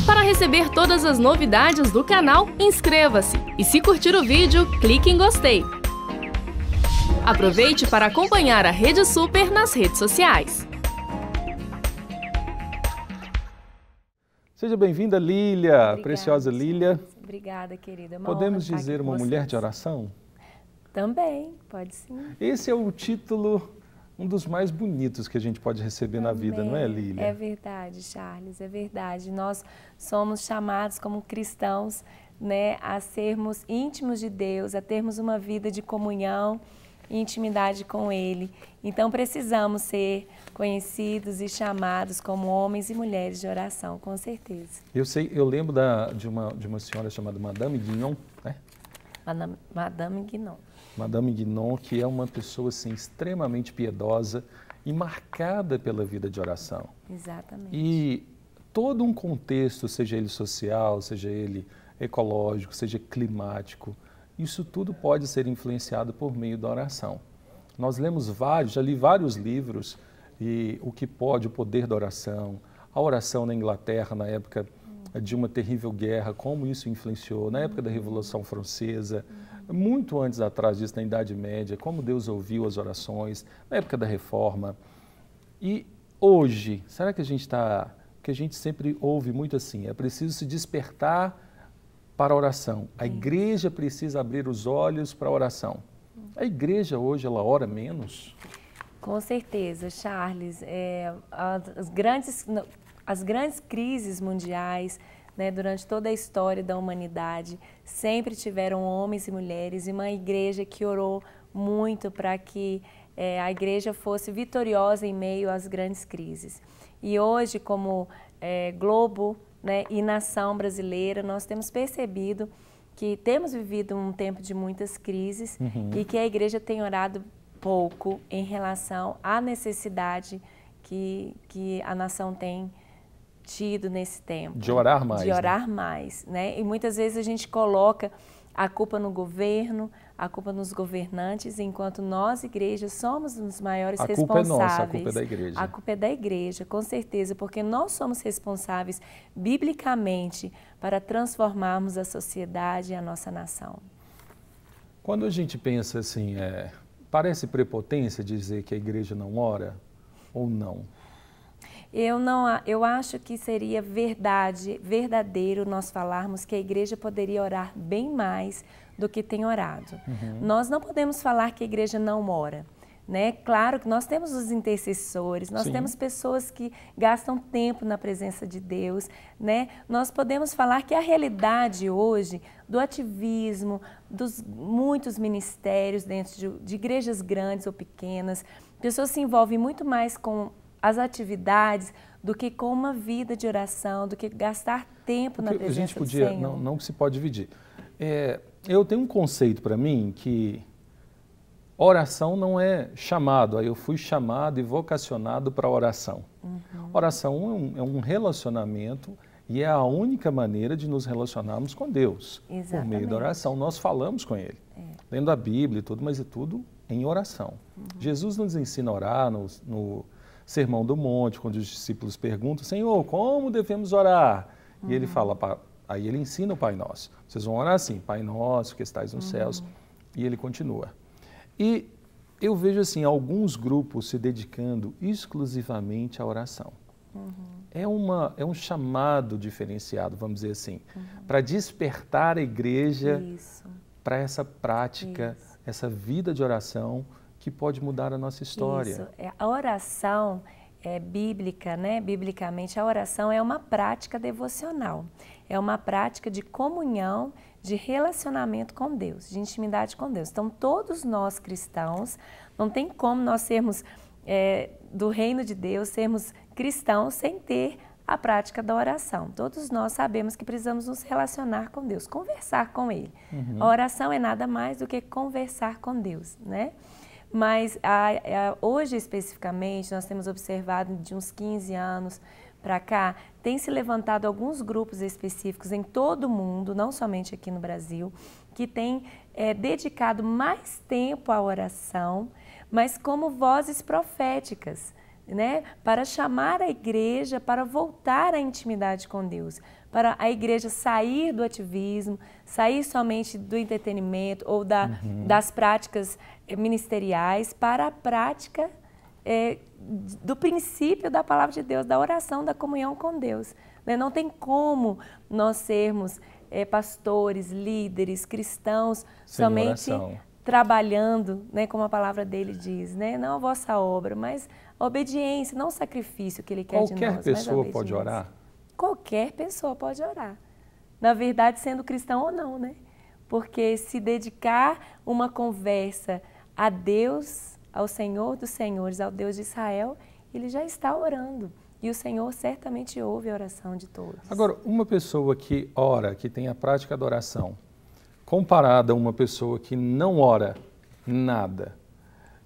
Para receber todas as novidades do canal, inscreva-se e se curtir o vídeo, clique em gostei. Aproveite para acompanhar a Rede Super nas redes sociais. Seja bem-vinda, Lília, obrigada, preciosa Lília. Obrigada, querida. Podemos dizer uma mulher de oração? Também, pode sim. Esse é o título, um dos mais bonitos que a gente pode receber na vida, não é, Lília? É verdade, Charles, é verdade. Nós somos chamados como cristãos, né, a sermos íntimos de Deus, a termos uma vida de comunhão e intimidade com Ele. Então precisamos ser conhecidos e chamados como homens e mulheres de oração, com certeza. Eu lembro de uma senhora chamada Madame Guignon, né? Madame Guignon. Madame Guignon, que é uma pessoa assim, extremamente piedosa e marcada pela vida de oração. Exatamente. E todo um contexto, seja ele social, seja ele ecológico, seja climático, isso tudo pode ser influenciado por meio da oração. Nós lemos já li vários livros, e o poder da oração, a oração na Inglaterra na época de uma terrível guerra, como isso influenciou, na época da Revolução Francesa, muito antes atrás disso, na Idade Média, como Deus ouviu as orações, na época da Reforma. E hoje, será que que a gente sempre ouve muito assim, é preciso se despertar para a oração. A igreja precisa abrir os olhos para a oração. A igreja hoje, ela ora menos? Com certeza, Charles. As grandes crises mundiais, né, durante toda a história da humanidade, sempre tiveram homens e mulheres e uma igreja que orou muito para que a igreja fosse vitoriosa em meio às grandes crises. E hoje, como globo, né, e nação brasileira, nós temos percebido que temos vivido um tempo de muitas crises e que a igreja tem orado pouco em relação à necessidade que a nação tem tido nesse tempo. De orar mais. De orar mais, né? E muitas vezes a gente coloca a culpa no governo, a culpa nos governantes, enquanto nós, igreja, somos os maiores responsáveis. A culpa é nossa, a culpa é da igreja. A culpa é da igreja, com certeza, porque nós somos responsáveis, biblicamente, para transformarmos a sociedade e a nossa nação. Quando a gente pensa assim, parece prepotência dizer que a igreja não ora ou não? Eu acho que seria verdadeiro nós falarmos que a igreja poderia orar bem mais do que tem orado. Nós não podemos falar que a igreja não ora, né? Claro que nós temos os intercessores, nós temos pessoas que gastam tempo na presença de Deus, né? Nós podemos falar que a realidade hoje do ativismo, dos muitos ministérios dentro de igrejas grandes ou pequenas, pessoas se envolvem muito mais com as atividades do que com uma vida de oração, do que gastar tempo na presença do Senhor. Não se pode dividir. Eu tenho um conceito para mim que oração não é chamado. Eu fui chamado e vocacionado para oração. Oração é um relacionamento e é a única maneira de nos relacionarmos com Deus. Exatamente. Por meio da oração. Nós falamos com Ele, lendo a Bíblia e tudo, mas é tudo em oração. Jesus nos ensina a orar no Sermão do Monte, quando os discípulos perguntam, Senhor, como devemos orar? E ele fala, aí ele ensina o Pai Nosso. Vocês vão orar assim, Pai Nosso, que estais nos céus. E ele continua. E eu vejo assim, alguns grupos se dedicando exclusivamente à oração. É um chamado diferenciado, vamos dizer assim, para despertar a igreja para essa prática, essa vida de oração, que pode mudar a nossa história. Isso. A oração bíblica, né? Biblicamente, a oração é uma prática devocional. É uma prática de comunhão, de relacionamento com Deus, de intimidade com Deus. Então, todos nós cristãos, não tem como nós sermos do reino de Deus, sermos cristãos sem ter a prática da oração. Todos nós sabemos que precisamos nos relacionar com Deus, conversar com Ele. A oração é nada mais do que conversar com Deus, né? Mas hoje especificamente nós temos observado de uns 15 anos para cá, tem se levantado alguns grupos específicos em todo o mundo, não somente aqui no Brasil, que têm dedicado mais tempo à oração, mas como vozes proféticas, né, para chamar a igreja para voltar à intimidade com Deus, para a igreja sair do ativismo, sair somente do entretenimento ou das práticas ministeriais para a prática do princípio da palavra de Deus, da oração, da comunhão com Deus. Né? Não tem como nós sermos pastores, líderes, cristãos, sem somente oração, trabalhando, né, como a palavra dele diz, né? Não a vossa obra, mas obediência, não o sacrifício que ele quer de nós. Qualquer pessoa pode orar? Qualquer pessoa pode orar. Na verdade, sendo cristão ou não, né? Porque se dedicar uma conversa a Deus, ao Senhor dos Senhores, ao Deus de Israel, ele já está orando. E o Senhor certamente ouve a oração de todos. Agora, uma pessoa que ora, que tem a prática da oração, comparada a uma pessoa que não ora nada,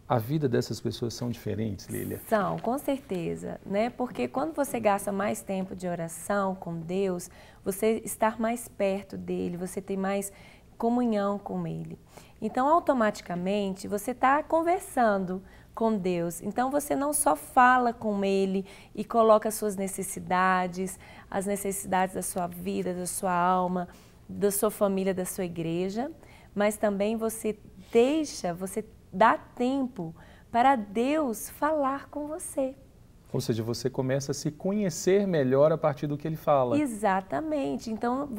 a vida dessas pessoas são diferentes, Lília? São, com certeza, né? Porque quando você gasta mais tempo de oração com Deus, você está mais perto dele, você tem mais comunhão com ele. Então, automaticamente, você está conversando com Deus. Então, você não só fala com ele e coloca as suas necessidades, as necessidades da sua vida, da sua alma, da sua família, da sua igreja, mas também você dá tempo para Deus falar com você. Ou seja, você começa a se conhecer melhor a partir do que ele fala. Exatamente. Então,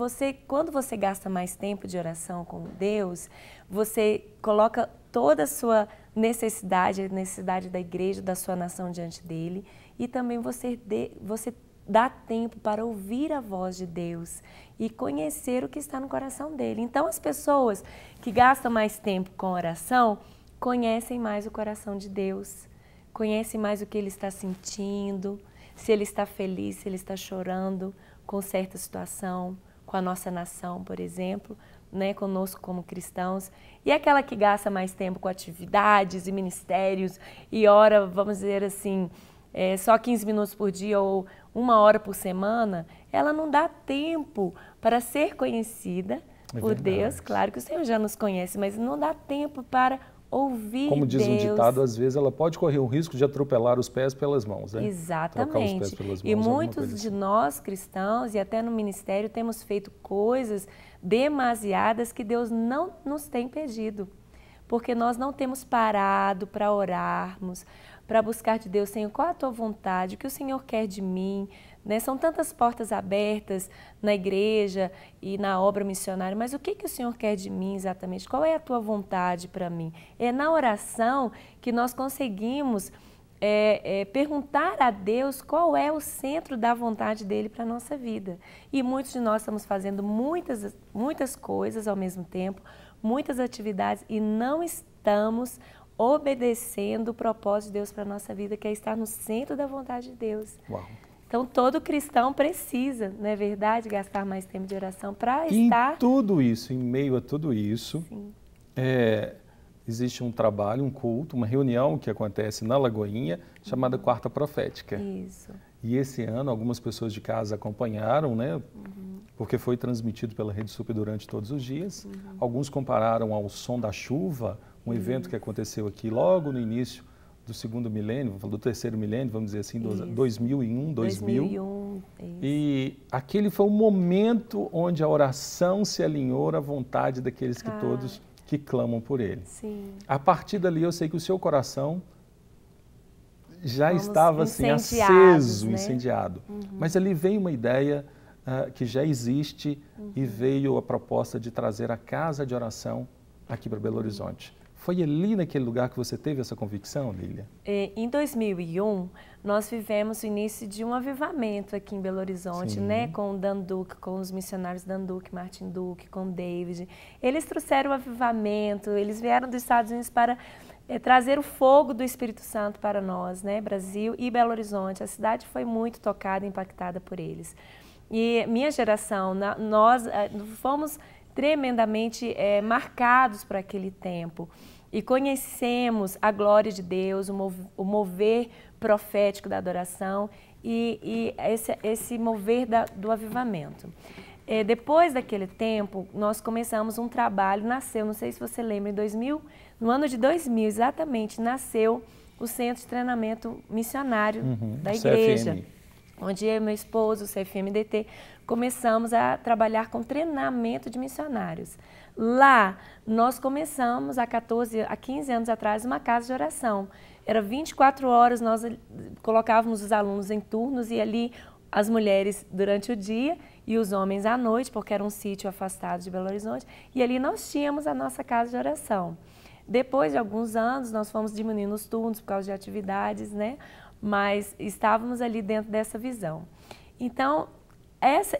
quando você gasta mais tempo de oração com Deus, você coloca toda a sua necessidade, a necessidade da igreja, da sua nação diante dele, e também você dá tempo para ouvir a voz de Deus e conhecer o que está no coração dele. Então, as pessoas que gastam mais tempo com oração conhecem mais o coração de Deus, conhecem mais o que ele está sentindo, se ele está feliz, se ele está chorando com certa situação, com a nossa nação, por exemplo, né, conosco como cristãos. E aquela que gasta mais tempo com atividades e ministérios e ora, vamos dizer assim, só 15 minutos por dia ou 1 hora por semana, ela não dá tempo para ser conhecida por Deus. Claro que o Senhor já nos conhece, mas não dá tempo para ouvir Deus. Como diz um ditado, às vezes ela pode correr o risco de atropelar os pés pelas mãos, né? Exatamente. Trocar os pés pelas mãos, e muitos de nós cristãos e até no ministério temos feito coisas demasiadas que Deus não nos tem pedido, porque nós não temos parado para orarmos, para buscar de Deus, Senhor, qual é a tua vontade, o que o Senhor quer de mim, né? São tantas portas abertas na igreja e na obra missionária, mas o que o Senhor quer de mim exatamente? Qual é a tua vontade para mim? É na oração que nós conseguimos perguntar a Deus qual é o centro da vontade dele para a nossa vida. E muitos de nós estamos fazendo muitas coisas ao mesmo tempo, muitas atividades e não estamos obedecendo o propósito de Deus para a nossa vida, que é estar no centro da vontade de Deus. Uau. Então, todo cristão precisa, não é verdade, gastar mais tempo de oração para estar... Em tudo isso, em meio a tudo isso, existe um trabalho, um culto, uma reunião que acontece na Lagoinha, chamada Quarta Profética. Isso. E esse ano, algumas pessoas de casa acompanharam, né? Porque foi transmitido pela Rede Super durante todos os dias. Alguns compararam ao Som da Chuva, um evento que aconteceu aqui logo no início do segundo milênio, do terceiro milênio, vamos dizer assim, 2001, 2000. E aquele foi o momento onde a oração se alinhou à vontade daqueles que todos que clamam por ele. Sim. A partir dali eu sei que o seu coração já estava assim aceso, né? Incendiado. Mas ali veio uma ideia que já existe e veio a proposta de trazer a casa de oração aqui para Belo Horizonte. Foi ali naquele lugar que você teve essa convicção, Lília? Em 2001, nós vivemos o início de um avivamento aqui em Belo Horizonte, né? Com o Dan Duque, com os missionários Dan Duque, Martin Duque, com o David. Eles trouxeram o avivamento, eles vieram dos Estados Unidos para trazer o fogo do Espírito Santo para nós, né? Brasil e Belo Horizonte. A cidade foi muito tocada, impactada por eles. E minha geração, nós fomos tremendamente marcados por aquele tempo. E conhecemos a glória de Deus, o mover profético da adoração e esse mover do avivamento. Depois daquele tempo, nós começamos um trabalho, nasceu, não sei se você lembra, no ano de 2000 exatamente, nasceu o Centro de Treinamento Missionário da Igreja, CFM. Onde eu e meu esposo, o CFMDT, começamos a trabalhar com treinamento de missionários. Lá, nós começamos, há 15 anos atrás, uma casa de oração. Era 24 horas, nós colocávamos os alunos em turnos e ali as mulheres durante o dia e os homens à noite, porque era um sítio afastado de Belo Horizonte, e ali nós tínhamos a nossa casa de oração. Depois de alguns anos, nós fomos diminuindo os turnos por causa de atividades, né? Mas estávamos ali dentro dessa visão. Então,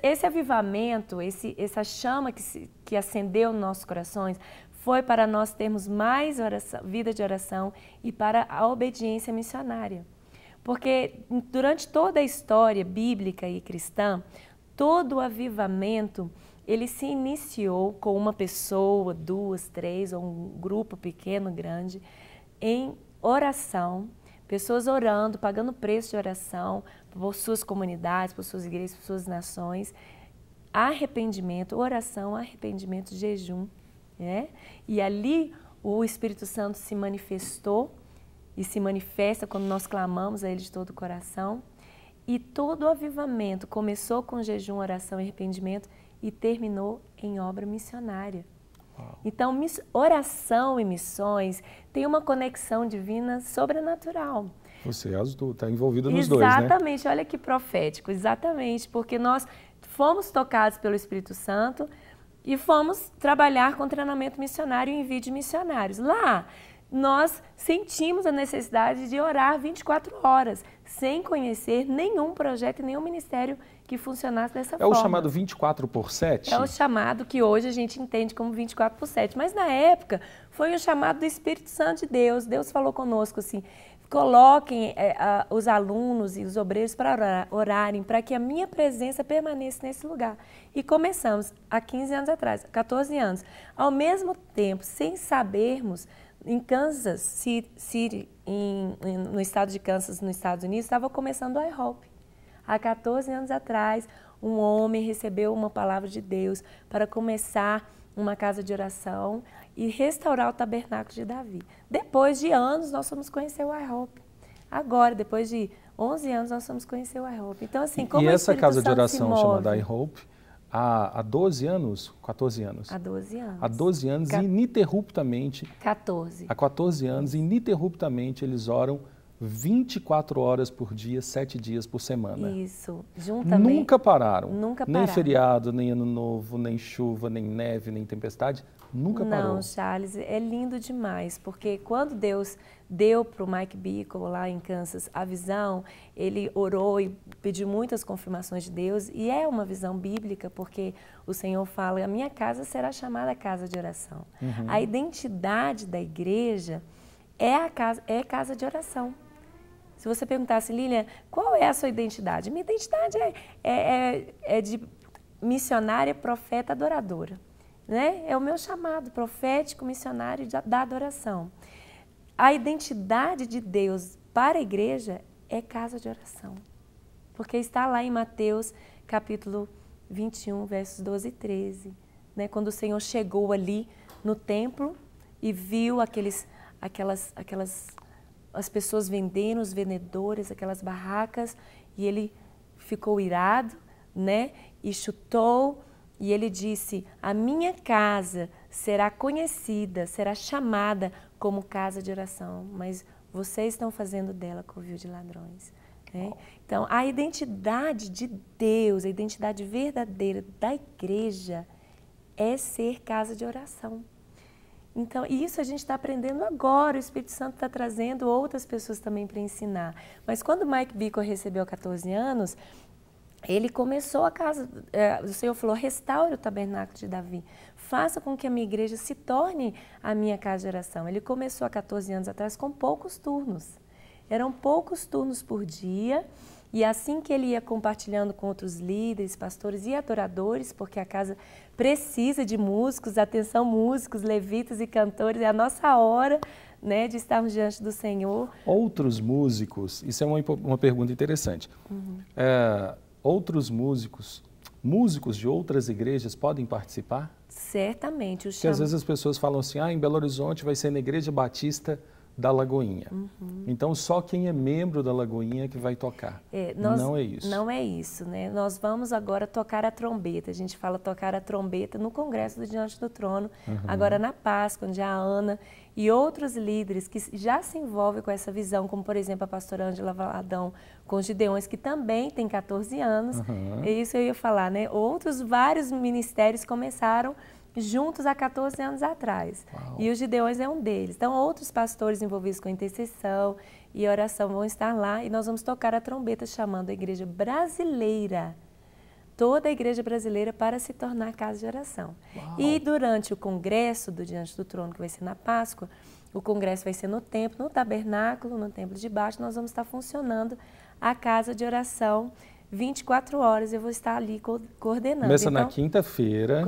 esse avivamento, essa chama que acendeu nos nossos corações, foi para nós termos mais vida de oração e para a obediência missionária. Porque durante toda a história bíblica e cristã, todo o avivamento, ele se iniciou com uma pessoa, 2, 3, ou um grupo pequeno, grande, em oração, pessoas orando, pagando preço de oração por suas comunidades, por suas igrejas, por suas nações, arrependimento, oração, arrependimento, jejum, né? E ali o Espírito Santo se manifestou e se manifesta quando nós clamamos a Ele de todo o coração. E todo o avivamento começou com jejum, oração e arrependimento e terminou em obra missionária. Então, oração e missões têm uma conexão divina sobrenatural. Você está envolvida nos dois, né? Exatamente, olha que profético, exatamente, porque nós fomos tocados pelo Espírito Santo e fomos trabalhar com treinamento missionário e envio de missionários. Lá, nós sentimos a necessidade de orar 24 horas, sem conhecer nenhum projeto e nenhum ministério que funcionasse dessa forma. É o chamado 24/7? É o chamado que hoje a gente entende como 24/7, mas na época foi um chamado do Espírito Santo de Deus. Deus falou conosco assim, coloquem os alunos e os obreiros para orarem, para que a minha presença permaneça nesse lugar. E começamos há 15 anos atrás, 14 anos. Ao mesmo tempo, sem sabermos, em Kansas City, no estado de Kansas, nos Estados Unidos, estava começando o iHope. Há 14 anos atrás, um homem recebeu uma palavra de Deus para começar uma casa de oração e restaurar o tabernáculo de Davi. Depois de anos, nós fomos conhecer o iHope. Agora, depois de 11 anos, nós fomos conhecer o iHope. Então, assim, como e essa casa de Santo oração chamada iHope, há 12 anos, 14 anos? Há 12 anos. Há 12 anos, ininterruptamente. 14. Há 14 anos, ininterruptamente, eles oram 24 horas por dia, 7 dias por semana. Isso, juntamente. Nunca pararam. Nunca pararam. Nem feriado, nem ano novo, nem chuva, nem neve, nem tempestade. Nunca parou. Não, Charles, é lindo demais, porque quando Deus deu para o Mike Bickle lá em Kansas a visão, ele orou e pediu muitas confirmações de Deus, e é uma visão bíblica, porque o Senhor fala, a minha casa será chamada casa de oração. Uhum. A identidade da igreja é casa de oração. Se você perguntasse, Lilian, qual é a sua identidade? Minha identidade é de missionária, profeta, adoradora. Né? É o meu chamado profético, missionário da adoração. A identidade de Deus para a igreja é casa de oração. Porque está lá em Mateus capítulo 21, versos 12 e 13. Né? Quando o Senhor chegou ali no templo e viu as pessoas vendendo, os vendedores, aquelas barracas, e ele ficou irado, né? E chutou, e ele disse, a minha casa será conhecida, será chamada como casa de oração, mas vocês estão fazendo dela covil de ladrões. Né? Então, a identidade de Deus, a identidade verdadeira da igreja é ser casa de oração. Então, isso a gente está aprendendo agora, o Espírito Santo está trazendo outras pessoas também para ensinar. Mas quando Mike Bickle recebeu 14 anos, ele começou a casa, o Senhor falou, restaure o tabernáculo de Davi, faça com que a minha igreja se torne a minha casa de oração. Ele começou há 14 anos atrás com poucos turnos, eram poucos turnos por dia, e assim que ele ia compartilhando com outros líderes, pastores e adoradores, porque a casa precisa de músicos, atenção músicos, levitas e cantores, é a nossa hora, né, de estarmos diante do Senhor. Outros músicos, isso é uma pergunta interessante, outros músicos de outras igrejas podem participar? Certamente. Porque às vezes as pessoas falam assim, em Belo Horizonte vai ser na Igreja Batista da Lagoinha. Então, só quem é membro da Lagoinha que vai tocar. Não é isso. Não é isso, né? Nós vamos agora tocar a trombeta. A gente fala tocar a trombeta no Congresso do Diante do Trono, agora na Páscoa, onde a Ana e outros líderes que já se envolvem com essa visão, como, por exemplo, a pastora Ângela Valadão com os Gideões, que também tem 14 anos. É isso que eu ia falar, né? Outros vários ministérios começaram juntos há 14 anos atrás. Uau. E os Gideões é um deles. Então, outros pastores envolvidos com intercessão e oração vão estar lá e nós vamos tocar a trombeta chamando a igreja brasileira, toda a igreja brasileira, para se tornar casa de oração. Uau. E durante o congresso do Diante do Trono, que vai ser na Páscoa, o congresso vai ser no templo, no tabernáculo, no templo de baixo, nós vamos estar funcionando a casa de oração 24 horas, eu vou estar ali coordenando. Começa então, na quinta-feira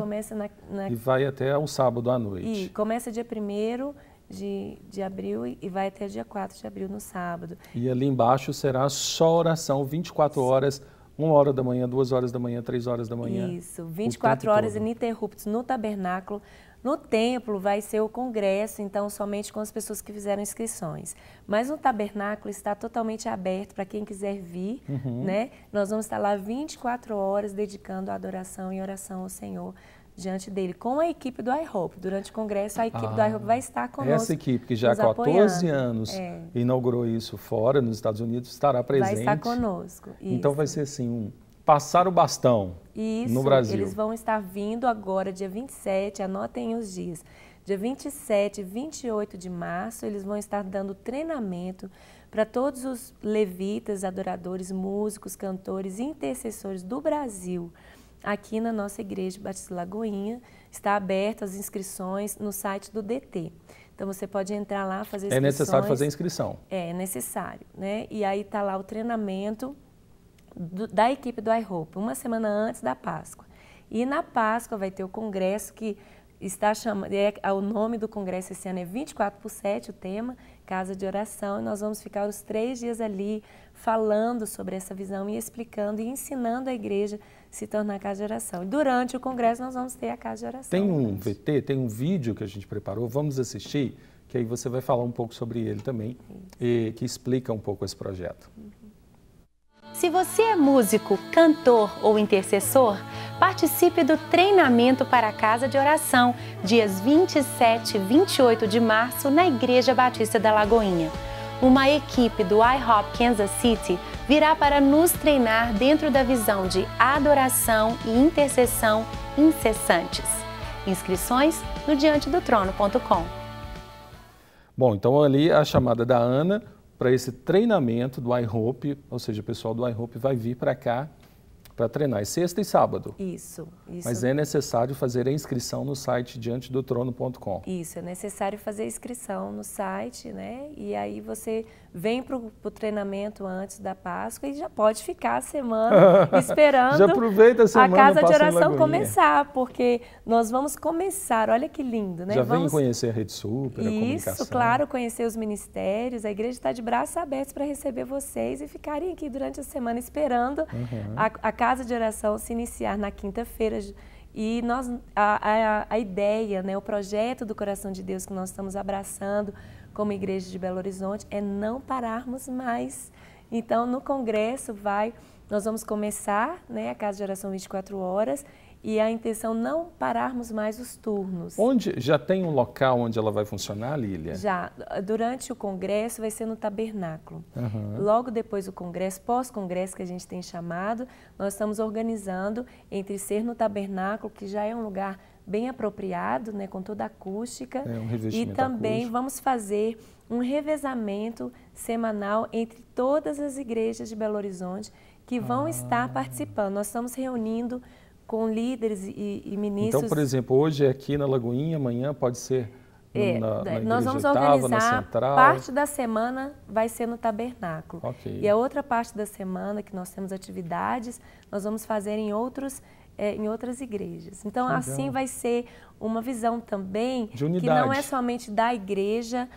e vai até o sábado à noite. E começa dia 1º de abril e vai até dia 4 de abril, no sábado. E ali embaixo será só oração, 24 horas, 1 hora da manhã, 2 horas da manhã, 3 horas da manhã. Isso, 24 horas ininterruptas no tabernáculo. No templo vai ser o congresso, então somente com as pessoas que fizeram inscrições. Mas no tabernáculo está totalmente aberto para quem quiser vir, né? Nós vamos estar lá 24 horas dedicando a adoração e oração ao Senhor diante dele, com a equipe do iHope. Durante o congresso, a equipe do iHope vai estar conosco. Essa equipe que já há 14 anos inaugurou isso fora, nos Estados Unidos, estará presente. Vai estar conosco. Isso. Então vai ser assim, passar o bastão no Brasil. Eles vão estar vindo agora, dia 27, anotem os dias. Dia 27 e 28 de março, eles vão estar dando treinamento para todos os levitas, adoradores, músicos, cantores e intercessores do Brasil. Aqui na nossa igreja Batista Lagoinha, está aberto as inscrições no site do DT. Então você pode entrar lá, fazer inscrições. É necessário fazer inscrição. É necessário, né? E aí está lá o treinamento da equipe do iHope, uma semana antes da Páscoa. E na Páscoa vai ter o congresso que está chamando, o nome do congresso esse ano é 24/7, o tema, Casa de Oração, e nós vamos ficar os 3 dias ali falando sobre essa visão e explicando e ensinando a igreja a se tornar casa de oração. E durante o congresso nós vamos ter a casa de oração. Tem um VT, tem um vídeo que a gente preparou, vamos assistir, que aí você vai falar um pouco sobre ele também, e que explica um pouco esse projeto. Se você é músico, cantor ou intercessor, participe do treinamento para a Casa de Oração, dias 27 e 28 de março, na Igreja Batista da Lagoinha. Uma equipe do iHope Kansas City virá para nos treinar dentro da visão de adoração e intercessão incessantes. Inscrições no diantedotrono.com. Bom, então ali a chamada da Ana para esse treinamento do iHope, ou seja, o pessoal do iHope vai vir para cá para treinar. É sexta e sábado. Isso. Mas é necessário fazer a inscrição no site diantedotrono.com. Isso, é necessário fazer a inscrição no site, né? E aí você vem para o treinamento antes da Páscoa e já pode ficar a semana esperando já aproveita a semana, casa de oração começar, porque nós vamos começar, olha que lindo, né? Já vem conhecer a Rede Super, a comunicação. Isso, claro, conhecer os ministérios, a igreja está de braços abertos para receber vocês e ficarem aqui durante a semana esperando a casa de oração se iniciar na quinta-feira. E a ideia, né, o projeto do Coração de Deus que nós estamos abraçando como Igreja de Belo Horizonte é não pararmos mais. Então, no congresso nós vamos começar, né, a casa de oração 24 horas e a intenção não pararmos mais os turnos. Já tem um local onde ela vai funcionar, Lília? Já. Durante o congresso vai ser no tabernáculo. Logo depois do congresso, pós-congresso que a gente tem chamado, nós estamos organizando entre ser no tabernáculo, que já é um lugar bem apropriado, né, com toda a acústica, um revestimento e também acústico. Vamos fazer um revezamento semanal entre todas as igrejas de Belo Horizonte que vão estar participando. Nós estamos reunindo com líderes e ministros. Então, por exemplo, hoje é aqui na Lagoinha, amanhã pode ser na nós vamos Oitava, organizar, na Central. parte da semana vai ser no tabernáculo. Okay. E a outra parte da semana que nós temos atividades, nós vamos fazer em outras igrejas. Então, legal. Assim vai ser uma visão também de unidade, que não é somente da igreja,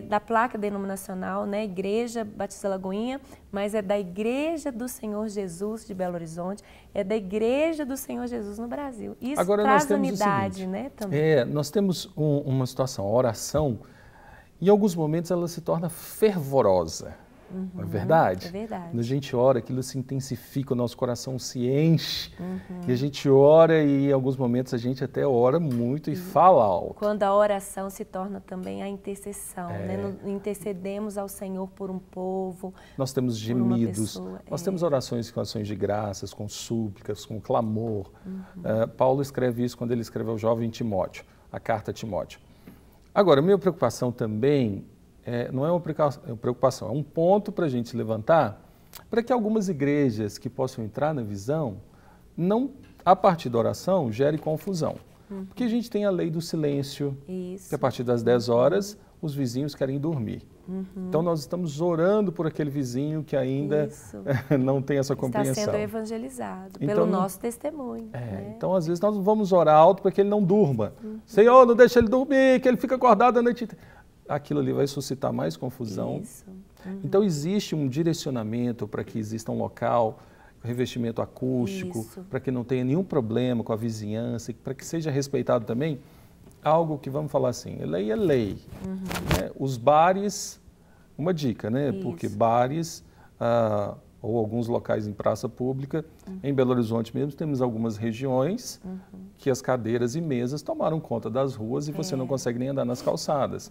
da placa denominacional, né, Igreja Batista Lagoinha, mas é da Igreja do Senhor Jesus de Belo Horizonte, é da Igreja do Senhor Jesus no Brasil. Isso agora traz nós temos unidade, o seguinte, né, também. Nós temos uma situação, a oração, Em alguns momentos ela se torna fervorosa. Não é verdade? É verdade. Quando a gente ora, aquilo se intensifica, o nosso coração se enche. E a gente ora e em alguns momentos a gente até ora muito e fala alto. Quando a oração se torna também a intercessão, né? Intercedemos ao Senhor por um povo. Nós temos gemidos, pessoa, nós temos orações com ações de graças, com súplicas, com clamor. Paulo escreve isso quando ele escreve ao jovem Timóteo, a carta a Timóteo. Agora, a minha preocupação também não é uma preocupação, é um ponto para a gente levantar para que algumas igrejas que possam entrar na visão, não, a partir da oração, gere confusão. Porque a gente tem a lei do silêncio, que a partir das 10 horas os vizinhos querem dormir. Então nós estamos orando por aquele vizinho que ainda não tem essa compreensão. Está sendo evangelizado pelo nosso testemunho. Né? Então às vezes nós vamos orar alto para que ele não durma. Senhor, não deixa ele dormir, que ele fica acordado a noite inteira. Aquilo ali vai suscitar mais confusão. Então existe um direcionamento para que exista um local, revestimento acústico, para que não tenha nenhum problema com a vizinhança, para que seja respeitado também algo que, vamos falar assim, lei é lei. Né? Os bares, uma dica, né? Porque bares ou alguns locais em praça pública, em Belo Horizonte mesmo, temos algumas regiões que as cadeiras e mesas tomaram conta das ruas e você não consegue nem andar nas calçadas.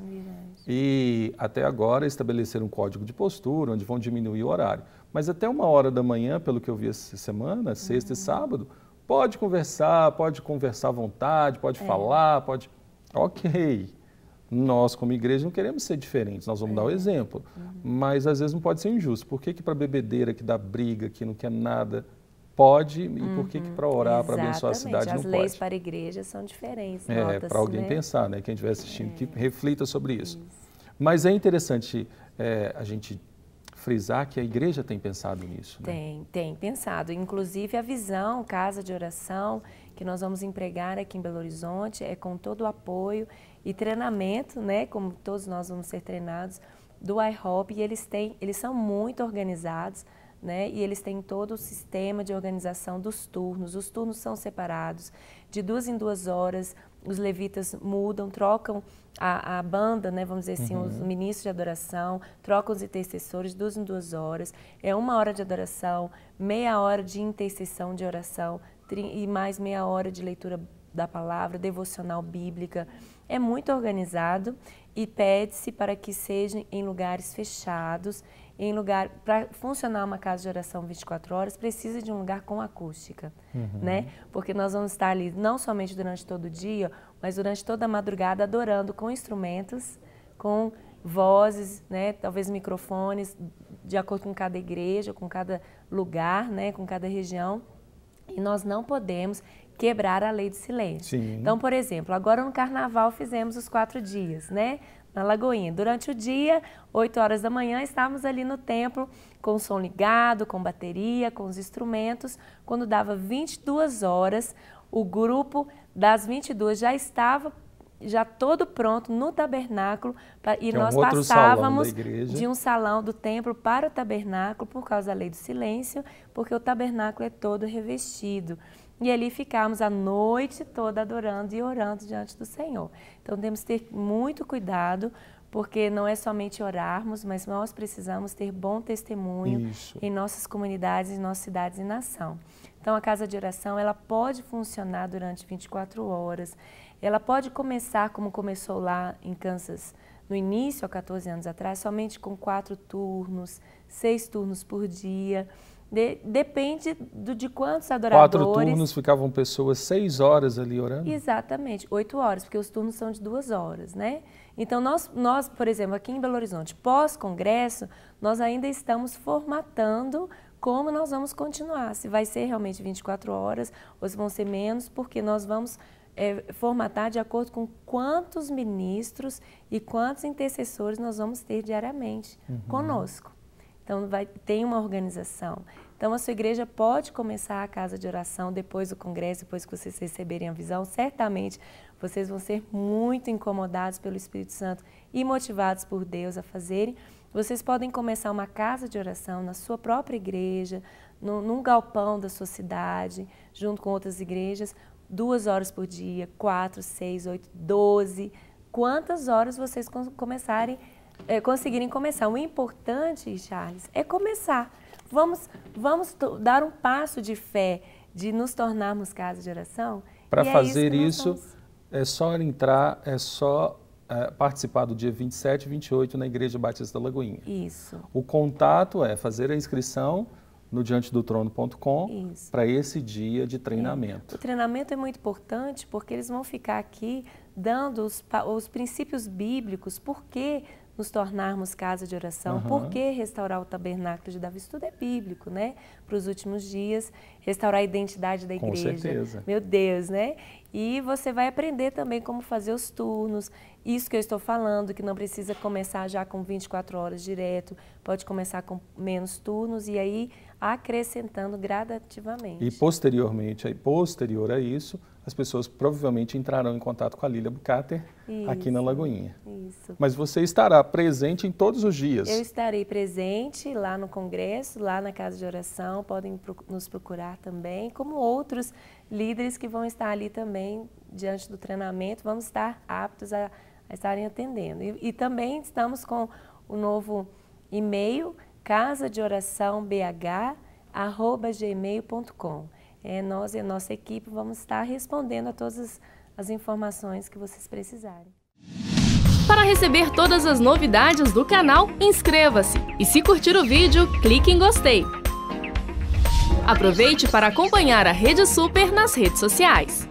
E até agora estabeleceram um código de postura, onde vão diminuir o horário. Mas até 1h da manhã, pelo que eu vi essa semana, sexta e sábado, pode conversar à vontade, pode falar, pode... Ok, nós como igreja não queremos ser diferentes, nós vamos dar o exemplo, mas às vezes não pode ser injusto. Por que para bebedeira, que dá briga, que não quer nada, pode, e por que para orar, para abençoar a cidade não pode? As leis para a igreja são diferentes. Para alguém pensar, né? Quem estiver assistindo, que reflita sobre isso. Mas é interessante a gente frisar que a igreja tem pensado nisso. Né? Tem pensado. Inclusive a visão, casa de oração, que nós vamos empregar aqui em Belo Horizonte, é com todo o apoio e treinamento, né? Como todos nós vamos ser treinados, do IHOP, e eles são muito organizados, né? E eles têm todo o sistema de organização dos turnos. Os turnos são separados, de 2 em 2 horas, os levitas mudam, trocam a banda, né, vamos dizer assim, os ministros de adoração, trocam os intercessores, 2 em 2 horas, é 1 hora de adoração, meia hora de intercessão de oração e mais meia hora de leitura da palavra, devocional bíblica. É muito organizado e pede-se para que sejam em lugares fechados, para funcionar uma casa de oração 24 horas, precisa de um lugar com acústica, né? Porque nós vamos estar ali não somente durante todo o dia, mas durante toda a madrugada adorando com instrumentos, com vozes, né? Talvez microfones, de acordo com cada igreja, com cada lugar, né? Com cada região. E nós não podemos quebrar a lei do silêncio. Então, por exemplo, agora no Carnaval fizemos os 4 dias, né? Na Lagoinha. Durante o dia, 8 horas da manhã, estávamos ali no templo com o som ligado, com bateria, com os instrumentos. Quando dava 22 horas, o grupo das 22 já estava todo pronto no tabernáculo e nós passávamos de um salão do templo para o tabernáculo por causa da lei do silêncio, porque o tabernáculo é todo revestido. E ali ficamos a noite toda adorando e orando diante do Senhor. Então temos que ter muito cuidado, porque não é somente orarmos, mas nós precisamos ter bom testemunho em nossas comunidades, em nossas cidades e nação. Então a casa de oração, ela pode funcionar durante 24 horas, ela pode começar como começou lá em Kansas, no início, há 14 anos atrás, somente com 4 turnos, 6 turnos por dia. Depende de quantos adoradores... 4 turnos, ficavam pessoas 6 horas ali orando? Exatamente, 8 horas, porque os turnos são de 2 horas, né? Então, nós, por exemplo, aqui em Belo Horizonte, pós-congresso, nós ainda estamos formatando como nós vamos continuar. Se vai ser realmente 24 horas ou se vão ser menos, porque nós vamos formatar de acordo com quantos ministros e quantos intercessores nós vamos ter diariamente conosco. Então, tem uma organização. Então, a sua igreja pode começar a casa de oração depois do congresso, depois que vocês receberem a visão. Certamente, vocês vão ser muito incomodados pelo Espírito Santo e motivados por Deus a fazerem. Vocês podem começar uma casa de oração na sua própria igreja, num galpão da sua cidade, junto com outras igrejas, 2 horas por dia, 4, 6, 8, 12, quantas horas vocês conseguirem começar. O importante, Charles, é começar. Vamos dar um passo de fé, de nos tornarmos casa de oração. Para fazer isso, é só entrar, participar do dia 27 e 28 na Igreja Batista da Lagoinha. Isso. O contato é fazer a inscrição no diantedotrono.com para esse dia de treinamento. O treinamento é muito importante porque eles vão ficar aqui dando os princípios bíblicos, por que nos tornarmos casa de oração, por que restaurar o tabernáculo de Davi, isso tudo é bíblico, né? Para os últimos dias, restaurar a identidade da igreja. Com certeza. Meu Deus, né? E você vai aprender também como fazer os turnos, isso que eu estou falando, que não precisa começar já com 24 horas direto, pode começar com menos turnos e aí acrescentando gradativamente. E posterior a isso, as pessoas provavelmente entrarão em contato com a Lília Bucater aqui na Lagoinha. Isso. Mas você estará presente em todos os dias. Eu estarei presente lá no congresso, lá na casa de oração, podem nos procurar também, como outros líderes que vão estar ali também diante do treinamento, vamos estar aptos a estarem atendendo. E também estamos com o novo e-mail, casadeoraçãobh@gmail.com. Nós e a nossa equipe vamos estar respondendo a todas as informações que vocês precisarem. Para receber todas as novidades do canal, inscreva-se e se curtir o vídeo, clique em gostei. Aproveite para acompanhar a Rede Super nas redes sociais.